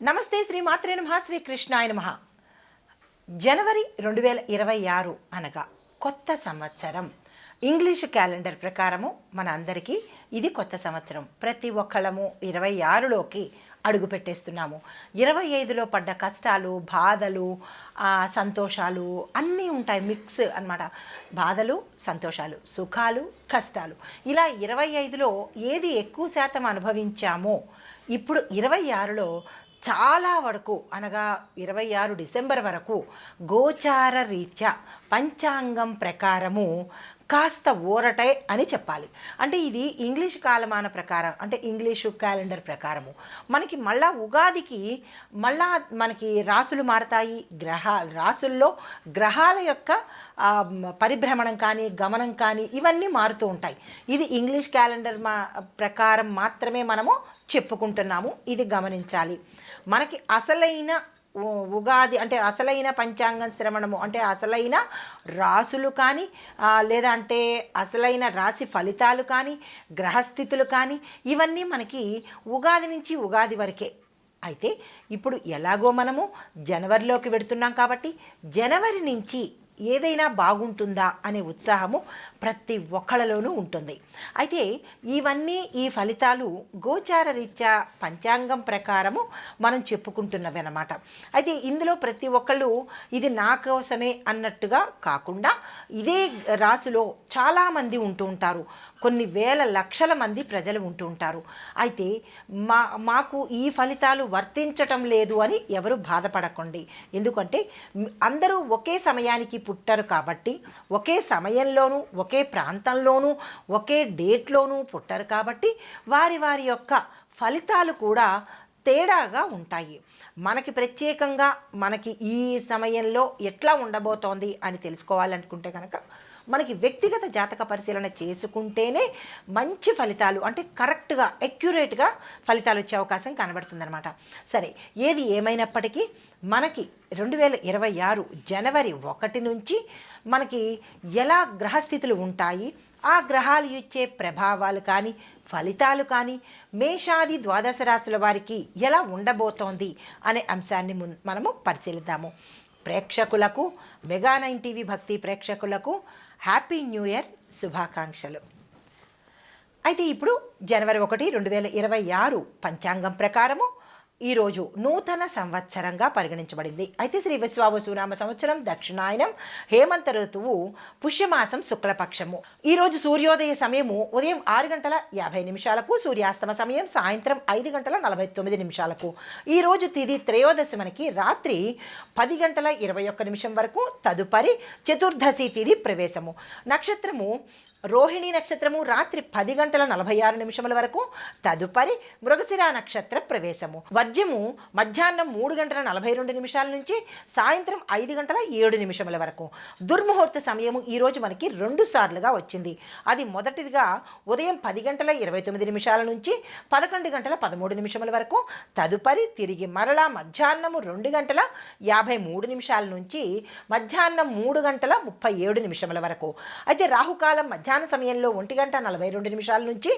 నమస్తే శ్రీ మాత్రే నమః శ్రీ కృష్ణాయ నమః. జనవరి 2026 అనగా కొత్త సంవత్సరం. ఇంగ్లీష్ క్యాలెండర్ ప్రకారము మన అందరికీ ఇది కొత్త సంవత్సరం. ప్రతి ఒక్కళ్ళము 26లోకి అడుగు పెట్టేస్తున్నాము. 25లో పడ్డ కష్టాలు, బాధలు, సంతోషాలు అన్నీ ఉంటాయి, మిక్స్ అన్నమాట. బాధలు, సంతోషాలు, సుఖాలు, కష్టాలు, ఇలా 25లో ఏది ఎక్కువ శాతం అనుభవించామో ఇప్పుడు 26లో చాలా వరకు అనగా 26 డిసెంబర్ వరకు గోచార రీత్యా పంచాంగం ప్రకారము కాస్త ఊరటే అని చెప్పాలి. అంటే ఇది ఇంగ్లీష్ కాలమాన ప్రకారం, అంటే ఇంగ్లీషు క్యాలెండర్ ప్రకారము మనకి మళ్ళా ఉగాదికి మళ్ళా మనకి రాసులు మారతాయి. రాసుల్లో గ్రహాల యొక్క పరిభ్రమణం కానీ గమనం కానీ ఇవన్నీ మారుతూ ఉంటాయి. ఇది ఇంగ్లీష్ క్యాలెండర్ ప్రకారం మాత్రమే మనము చెప్పుకుంటున్నాము, ఇది గమనించాలి. మనకి అసలైన ఉగాది అంటే అసలైన పంచాంగం శ్రవణము అంటే అసలైన రాసులు కానీ లేదా అంటే అసలైన రాశి ఫలితాలు కానీ గ్రహస్థితులు కానీ ఇవన్నీ మనకి ఉగాది నుంచి ఉగాది వరకే. అయితే ఇప్పుడు ఎలాగో మనము జనవరిలోకి వెడుతున్నాం కాబట్టి జనవరి నుంచి ఏదైనా బాగుంటుందా అనే ఉత్సాహము ప్రతి ఒక్కళ్ళలోనూ ఉంటుంది. అయితే ఈ ఫలితాలు గోచార రీత్యా పంచాంగం ప్రకారము మనం చెప్పుకుంటున్నవి అన్నమాట. అయితే ఇందులో ప్రతి ఒక్కళ్ళు ఇది నా కోసమే అన్నట్టుగా కాకుండా ఇదే రాశిలో చాలామంది ఉంటూ ఉంటారు, కొన్ని వేల లక్షల మంది ప్రజలు ఉంటూ ఉంటారు. అయితే మాకు ఈ ఫలితాలు వర్తించటం లేదు అని ఎవరు బాధపడకండి. ఎందుకంటే అందరూ ఒకే సమయానికి పుట్టరు కాబట్టి, ఒకే సమయంలోనూ ఒకే ప్రాంతంలోనూ ఒకే డేట్లోనూ పుట్టరు కాబట్టి వారి వారి యొక్క ఫలితాలు కూడా తేడాగా ఉంటాయి. మనకి ప్రత్యేకంగా మనకి ఈ సమయంలో ఎట్లా ఉండబోతోంది అని తెలుసుకోవాలనుకుంటే కనుక మనకి వ్యక్తిగత జాతక పరిశీలన చేసుకుంటేనే మంచి ఫలితాలు అంటే కరెక్ట్గా అక్యురేట్గా ఫలితాలు వచ్చే అవకాశం కనబడుతుందన్నమాట. సరే, ఏది ఏమైనప్పటికీ మనకి 2026 జనవరి 1 నుంచి మనకి ఎలా గ్రహస్థితులు ఉంటాయి, ఆ గ్రహాలు ఇచ్చే ప్రభావాలు కానీ ఫలితాలు కానీ మేషాది ద్వాదశ రాశుల వారికి ఎలా ఉండబోతోంది అనే అంశాన్ని మనము పరిశీలిద్దాము. ప్రేక్షకులకు మెగా9 టీవీ భక్తి ప్రేక్షకులకు హ్యాపీ న్యూ ఇయర్ శుభాకాంక్షలు. అయితే ఇప్పుడు జనవరి 1, 2026 పంచాంగం ప్రకారము ఈరోజు నూతన సంవత్సరంగా పరిగణించబడింది. అయితే శ్రీ విశ్వావసునామ సంవత్సరం దక్షిణాయనం హేమంత ఋతువు పుష్యమాసం శుక్లపక్షము. ఈరోజు సూర్యోదయ సమయము ఉదయం 6:50 సూర్యాస్తమ సమయం సాయంత్రం 5:49. ఈరోజు తిథి త్రయోదశి మనకి రాత్రి 10:21 వరకు, తదుపరి చతుర్దశి తిథి ప్రవేశము. నక్షత్రము రోహిణి నక్షత్రము రాత్రి 10:46 వరకు, తదుపరి మృగశిర నక్షత్ర ప్రవేశము. వర్జ్యము మధ్యాహ్నం 3:42 నుంచి సాయంత్రం 5:07 వరకు. దుర్ముహూర్త సమయము ఈరోజు మనకి 2 సార్లుగా వచ్చింది. అది మొదటిదిగా ఉదయం 10:29 నుంచి 11:13 వరకు, తదుపరి తిరిగి మరలా మధ్యాహ్నము 2:53 నుంచి మధ్యాహ్నం 3:37 వరకు. అయితే రాహుకాలం మధ్యాహ్న సమయంలో 1:42 నుంచి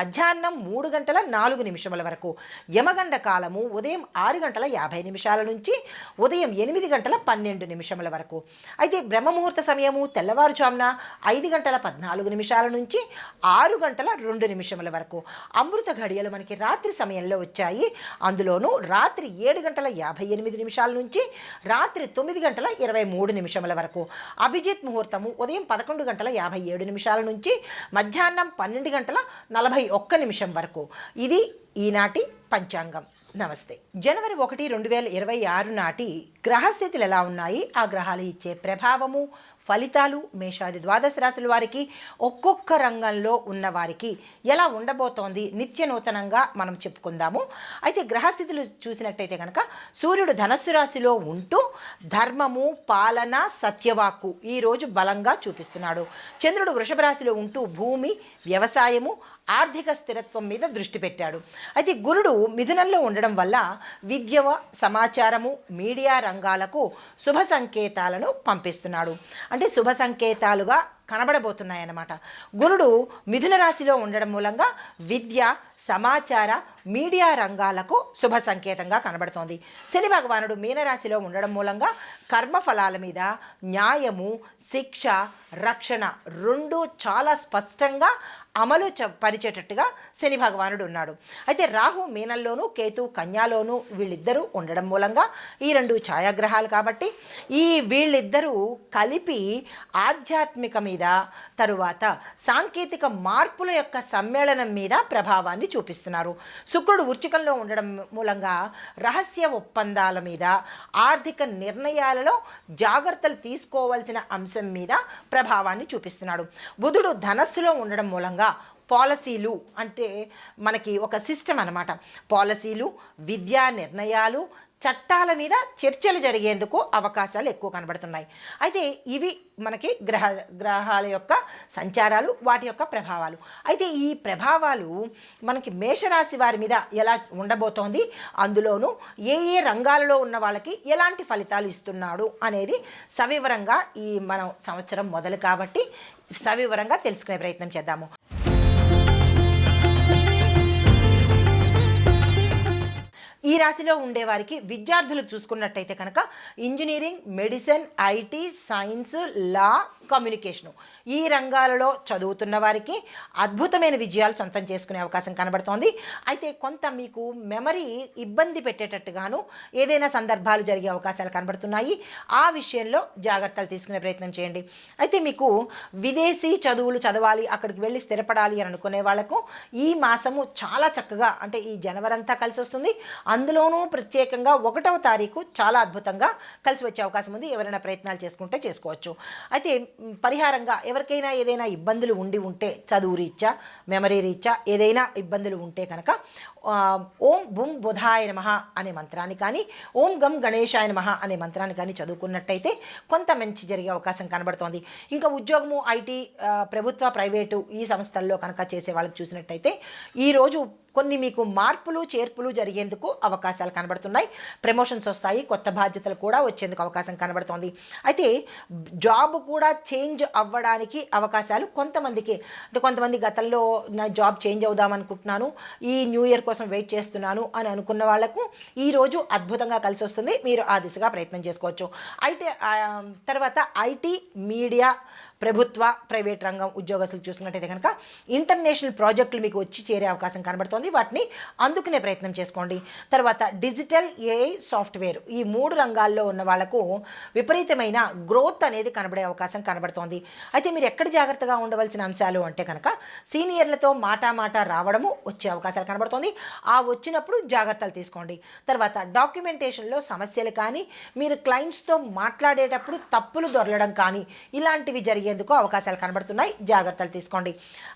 మధ్యాహ్నం 3:04 వరకు. యమగండ కాలము ఉదయం 6:50 నుంచి ఉదయం 8:12 వరకు. అయితే బ్రహ్మముహూర్త సమయము తెల్లవారుజామున 5:14 నుంచి 6:02 వరకు. అమృత ఘడియలు మనకి రాత్రి సమయంలో వచ్చాయి. అందులోనూ రాత్రి 7:58 నుంచి రాత్రి 9:23 వరకు. అభిజిత్ ముహూర్తము ఉదయం 11:57 నుంచి మధ్యాహ్నం 12:41 వరకు. ఇది ఈనాటి పంచాంగం. నమస్తే. జనవరి 1, 2026 నాటి గ్రహస్థితులు ఎలా ఉన్నాయి, ఆ గ్రహాలు ఇచ్చే ప్రభావము ఫలితాలు మేషాది ద్వాదశ రాశుల వారికి ఒక్కొక్క రంగంలో ఉన్న వారికి ఎలా ఉండబోతోంది నిత్య నూతనంగా మనం చెప్పుకుందాము. అయితే గ్రహస్థితులు చూసినట్టయితే కనుక సూర్యుడు ధనస్సు రాశిలో ఉంటూ ధర్మము, పాలన, సత్యవాక్కు ఈరోజు బలంగా చూపిస్తున్నాడు. చంద్రుడు వృషభ రాశిలో ఉంటూ భూమి, వ్యవసాయము, ఆర్థిక స్థిరత్వం మీద దృష్టి పెట్టాడు. అయితే గురుడు మిథునంలో ఉండడం వల్ల విద్య, సమాచారము, మీడియా రంగాలకు శుభ సంకేతాలను పంపిస్తున్నాడు. అంటే శుభ సంకేతాలుగా కనబడబోతున్నాయన్నమాట. గురుడు మిథున రాశిలో ఉండడం మూలంగా విద్య, సమాచార, మీడియా రంగాలకు శుభ సంకేతంగా కనబడుతోంది. శని భగవానుడు మీనరాశిలో ఉండడం మూలంగా కర్మఫలాల మీద న్యాయము, శిక్ష, రక్షణ రెండు చాలా స్పష్టంగా అమలు పరిచేటట్టుగా శని భగవానుడు ఉన్నాడు. అయితే రాహు మీనంలోను, కేతు కన్యాలోను వీళ్ళిద్దరూ ఉండడం మూలంగా ఈ రెండు ఛాయాగ్రహాలు కాబట్టి వీళ్ళిద్దరూ కలిపి ఆధ్యాత్మిక మీద, తరువాత సాంకేతిక మార్పుల యొక్క సమ్మేళనం మీద ప్రభావాన్ని చూపిస్తున్నారు. శుక్రుడు వృశ్చికంలో ఉండడం మూలంగా రహస్య ఒప్పందాల మీద, ఆర్థిక నిర్ణయాలలో జాగ్రత్తలు తీసుకోవాల్సిన అంశం మీద ప్రభావాన్ని చూపిస్తున్నాడు. బుధుడు ధనస్సులో ఉండడం మూలంగా పాలసీలు అంటే మనకి ఒక సిస్టమ్ అన్నమాట. పాలసీలు, విద్యా నిర్ణయాలు, చట్టాల మీద చర్చలు జరిగేందుకు అవకాశాలు ఎక్కువ కనబడుతున్నాయి. అయితే ఇవి మనకి గ్రహాల యొక్క సంచారాలు, వాటి యొక్క ప్రభావాలు. అయితే ఈ ప్రభావాలు మనకి మేషరాశి వారి మీద ఎలా ఉండబోతోంది, అందులోనూ ఏ ఏ రంగాలలో ఉన్న వాళ్ళకి ఎలాంటి ఫలితాలు ఇస్తున్నాడు అనేది సవివరంగా మనం సంవత్సరం మొదలు కాబట్టి సవివరంగా తెలుసుకునే ప్రయత్నం చేద్దాము. ఈ రాశిలో ఉండేవారికి విద్యార్థులు చూసుకున్నట్టయితే కనుక engineering, medicine, IT, science, law, communication ఈ రంగాలలో చదువుతున్న వారికి అద్భుతమైన విజయాలు సొంతం చేసుకునే అవకాశం కనబడుతోంది. అయితే కొంత మీకు మెమరీ ఇబ్బంది పెట్టేటట్టుగాను ఏదైనా సందర్భాలు జరిగే అవకాశాలు కనబడుతున్నాయి. ఆ విషయంలో జాగ్రత్తలు తీసుకునే ప్రయత్నం చేయండి. అయితే మీకు విదేశీ చదువులు చదవాలి, అక్కడికి వెళ్ళి స్థిరపడాలి అని అనుకునే వాళ్లకు ఈ మాసము చాలా చక్కగా, అంటే ఈ జనవరి అంతా కలిసి వస్తుంది. అందులోనూ ప్రత్యేకంగా 1వ తారీఖు చాలా అద్భుతంగా కలిసి వచ్చే అవకాశం ఉంది. ఎవరైనా ప్రయత్నాలు చేసుకుంటే చేసుకోవచ్చు. అయితే పరిహారంగా ఎవరికైనా ఏదైనా ఇబ్బందులు ఉంటే, చదువు రీత్యా, మెమరీ రీత్యా ఏదైనా ఇబ్బందులు ఉంటే కనుక ఓం బుం బుధాయ నమః అనే మంత్రాన్ని కానీ, ఓం గం గణేశాయ నమః అనే మంత్రాన్ని కానీ చదువుకున్నట్టయితే కొంత మంచి జరిగే అవకాశం కనబడుతోంది. ఇంకా ఉద్యోగము, ఐటీ, ప్రభుత్వ, ప్రైవేటు ఈ సంస్థల్లో కనుక చేసే వాళ్ళకి చూసినట్టయితే ఈరోజు కొన్ని మీకు మార్పులు, చేర్పులు జరిగేందుకు అవకాశాలు కనబడుతున్నాయి. ప్రమోషన్స్ వస్తాయి, కొత్త బాధ్యతలు కూడా వచ్చేందుకు అవకాశం కనబడుతోంది. అయితే జాబ్ కూడా చేంజ్ అవ్వడానికి అవకాశాలు కొంతమందికి, అంటే కొంతమంది గతంలో నా జాబ్ చేంజ్ అవుదాం అనుకుంటున్నాను, ఈ న్యూ ఇయర్ కోసం వెయిట్ చేస్తున్నాను అని అనుకున్న వాళ్లకు ఈరోజు అద్భుతంగా కలిసి వస్తుంది. మీరు ఆ దిశగా ప్రయత్నం చేసుకోవచ్చు. అయితే తర్వాత ఐటీ, మీడియా, ప్రభుత్వ, ప్రైవేట్ రంగం ఉద్యోగస్తులు చూసుకున్నట్టయితే కనుక ఇంటర్నేషనల్ ప్రాజెక్టులు మీకు వచ్చి చేరే అవకాశం కనబడుతోంది. వాటిని అందుకునే ప్రయత్నం చేసుకోండి. తర్వాత డిజిటల్, ఏఐ, సాఫ్ట్వేర్ ఈ 3 రంగాల్లో ఉన్న వాళ్లకు విపరీతమైన గ్రోత్ అనేది కనబడే అవకాశం కనబడుతోంది. అయితే మీరు ఎక్కడ జాగ్రత్తగా ఉండవలసిన అంశాలు అంటే కనుక సీనియర్లతో మాట రావడము వచ్చే అవకాశాలు కనబడుతోంది. ఆ వచ్చినప్పుడు జాగ్రత్తలు తీసుకోండి. తర్వాత డాక్యుమెంటేషన్లో సమస్యలు కానీ, మీరు క్లయింట్స్తో మాట్లాడేటప్పుడు తప్పులు దొరలడం కానీ ఇలాంటివి జరిగే ఎందుకు అవకాశాలు కనబడుతున్నాయి. జాగ్రత్తలు తీసుకోండి.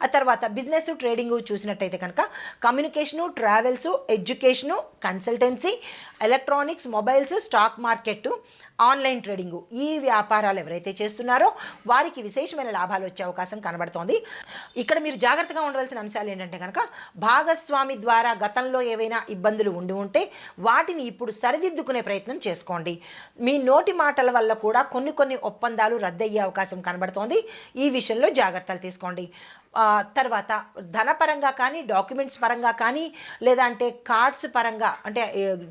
ఆ తర్వాత బిజినెస్, ట్రేడింగ్ చూసినట్టయితే కనుక communication, travels, education, consultancy, electronics, mobiles, stock market, online trading ఈ వ్యాపారాలు ఎవరైతే చేస్తున్నారో వారికి విశేషమైన లాభాలు వచ్చే అవకాశం కనబడుతోంది. ఇక్కడ మీరు జాగ్రత్తగా ఉండవలసిన అంశాలు ఏంటంటే కనుక భాగస్వామి ద్వారా గతంలో ఏవైనా ఇబ్బందులు ఉంటే వాటిని ఇప్పుడు సరిదిద్దుకునే ప్రయత్నం చేసుకోండి. మీ నోటి మాటల వల్ల కూడా కొన్ని ఒప్పందాలు రద్దయ్యే అవకాశం కనబడుతోంది. ఈ విషయంలో జాగ్రత్తలు తీసుకోండి. తర్వాత ధనపరంగా కానీ, డాక్యుమెంట్స్ పరంగా కానీ, లేదంటే కార్డ్స్ పరంగా, అంటే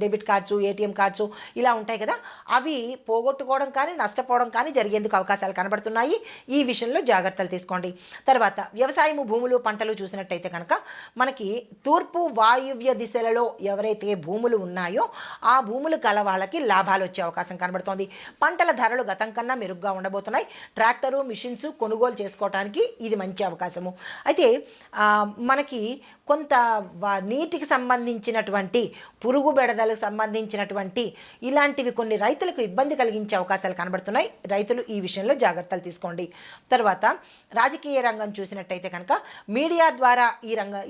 డెబిట్ కార్డ్స్, ఏటీఎం కార్డ్స్ ఇలా ఉంటాయి కదా, అవి పోగొట్టుకోవడం కానీ, నష్టపోవడం కానీ జరిగేందుకు అవకాశాలు కనబడుతున్నాయి. ఈ విషయంలో జాగ్రత్తలు తీసుకోండి. తర్వాత వ్యవసాయము, భూములు, పంటలు చూసినట్టయితే కనుక మనకి తూర్పు వాయువ్య దిశలలో ఎవరైతే భూములు ఉన్నాయో ఆ భూములు కల వాళ్ళకి లాభాలు వచ్చే అవకాశం కనబడుతోంది. పంటల ధరలు గతం కన్నా మెరుగ్గా ఉండబోతున్నాయి. ట్రాక్టరు, మిషన్స్ కొనుగోలు చేసుకోవడానికి ఇది మంచి అవకాశము. అయితే మనకి కొంత నీటికి సంబంధించినటువంటి, పురుగు బెడదలకు సంబంధించినటువంటి ఇలాంటివి కొన్ని రైతులకు ఇబ్బంది కలిగించే అవకాశాలు కనబడుతున్నాయి. రైతులు ఈ విషయంలో జాగ్రత్తలు తీసుకోండి. తర్వాత రాజకీయ రంగం చూసినట్టయితే కనుక మీడియా ద్వారా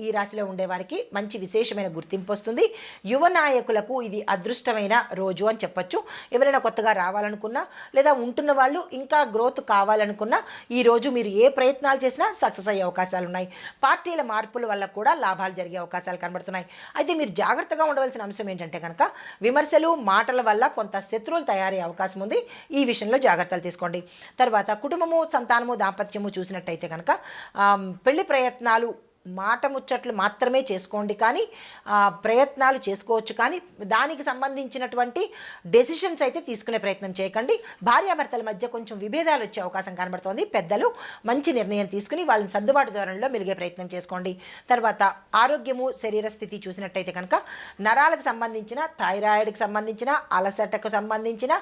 ఈ రాశిలో ఉండేవారికి మంచి విశేషమైన గుర్తింపు వస్తుంది. యువ నాయకులకు ఇది అదృష్టమైన రోజు అని చెప్పొచ్చు. ఎవరైనా కొత్తగా రావాలనుకున్నా, లేదా ఉంటున్న వాళ్ళు ఇంకా గ్రోత్ కావాలనుకున్నా ఈరోజు మీరు ఏ ప్రయత్నాలు చేసినా సక్సెస్ అయ్యే అవకాశాలు ఉన్నాయి. పార్టీల మార్పుల వల్ల కూడా లాభాలు జరిగే అవకాశాలు కనబడుతున్నాయి. అయితే మీరు జాగ్రత్తగా ఉండవలసిన అంశం ఏంటంటే కనుక విమర్శలు మాటల వల్ల కొంత శత్రువులు తయారయ్యే అవకాశం ఉంది. ఈ విషయంలో జాగ్రత్తలు తీసుకోండి. తర్వాత కుటుంబము, సంతానము, దాంపత్యము చూసినట్టయితే కనుక పెళ్లి ప్రయత్నాలు మాట ముచ్చట్లు మాత్రమే చేసుకోండి, కానీ ప్రయత్నాలు చేసుకోవచ్చు, కానీ దానికి సంబంధించినటువంటి డెసిషన్స్ అయితే తీసుకునే ప్రయత్నం చేయకండి. భార్యాభర్తల మధ్య కొంచెం విభేదాలు వచ్చే అవకాశం కనబడుతోంది. పెద్దలు మంచి నిర్ణయం తీసుకుని వాళ్ళని సర్దుబాటు ధోరణిలో మెలిగే ప్రయత్నం చేసుకోండి. తర్వాత ఆరోగ్యము, శరీర స్థితి చూసినట్టయితే కనుక నరాలకు సంబంధించిన, థైరాయిడ్కి సంబంధించిన, అలసటకు సంబంధించిన,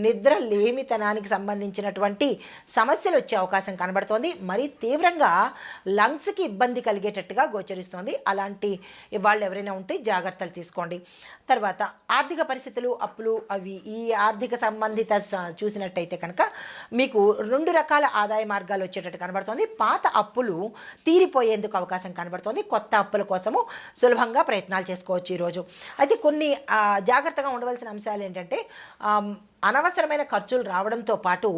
నిద్ర లేమితనానికి సంబంధించినటువంటి సమస్యలు వచ్చే అవకాశం కనబడుతోంది. మరీ తీవ్రంగా లంగ్స్కి ఇబ్బంది కలిగేటట్టుగా గోచరిస్తోంది. అలాంటి వాళ్ళు ఎవరైనా ఉంటే జాగ్రత్తలు తీసుకోండి. తర్వాత ఆర్థిక పరిస్థితులు, అప్పులు, అవి ఈ ఆర్థిక సంబంధిత చూసినట్టయితే కనుక మీకు 2 రకాల ఆదాయ మార్గాలు వచ్చేటట్టు కనబడుతోంది. పాత అప్పులు తీరిపోయేందుకు అవకాశం కనబడుతోంది. కొత్త అప్పుల కోసము సులభంగా ప్రయత్నాలు చేసుకోవచ్చు ఈరోజు. అయితే కొన్ని జాగ్రత్తగా ఉండవలసిన అంశాలు ఏంటంటే అనవసరమైన ఖర్చులు రావడంతో పాటు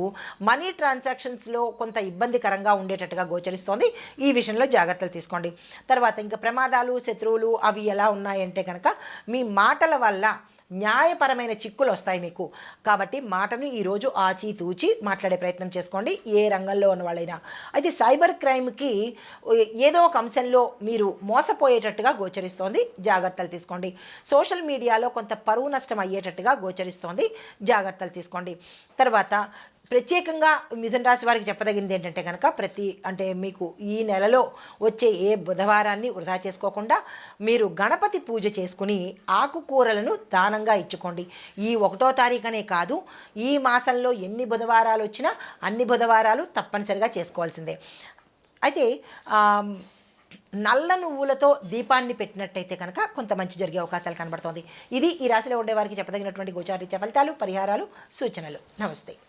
మనీ ట్రాన్సాక్షన్స్లో కొంత ఇబ్బందికరంగా ఉండేటట్టుగా గోచరిస్తోంది. ఈ విషయంలో జాగ్రత్తలు తీసుకోండి. తర్వాత ఇంకా ప్రమాదాలు, శత్రువులు అవి ఎలా ఉన్నాయంటే కనుక మీ మాటల వల్ల న్యాయపరమైన చిక్కులు వస్తాయి మీకు. కాబట్టి మాటను ఈరోజు ఆచితూచి మాట్లాడే ప్రయత్నం చేసుకోండి, ఏ రంగంలో ఉన్న వాళ్ళైనా. అయితే సైబర్ క్రైమ్కి ఏదో ఒక అంశంలో మీరు మోసపోయేటట్టుగా గోచరిస్తోంది, జాగ్రత్తలు తీసుకోండి. సోషల్ మీడియాలో కొంత పరువు నష్టం అయ్యేటట్టుగా గోచరిస్తోంది, జాగ్రత్తలు తీసుకోండి. తర్వాత ప్రత్యేకంగా మిథున రాశి వారికి చెప్పదగింది ఏంటంటే కనుక మీకు ఈ నెలలో వచ్చే ఏ బుధవారాన్ని వృధా చేసుకోకుండా మీరు గణపతి పూజ చేసుకుని ఆకుకూరలను దానంగా ఇచ్చుకోండి. ఈ 1వ తారీఖునే కాదు, ఈ మాసంలో ఎన్ని బుధవారాలు వచ్చినా అన్ని బుధవారాలు తప్పనిసరిగా చేసుకోవాల్సిందే. అయితే నల్ల నువ్వులతో దీపాన్ని పెట్టినట్టయితే కనుక కొంత మంచి జరిగే అవకాశాలు కనబడుతోంది. ఇది ఈ రాశిలో ఉండేవారికి చెప్పదగినటువంటి గోచారీత్య ఫలితాలు, పరిహారాలు, సూచనలు. నమస్తే.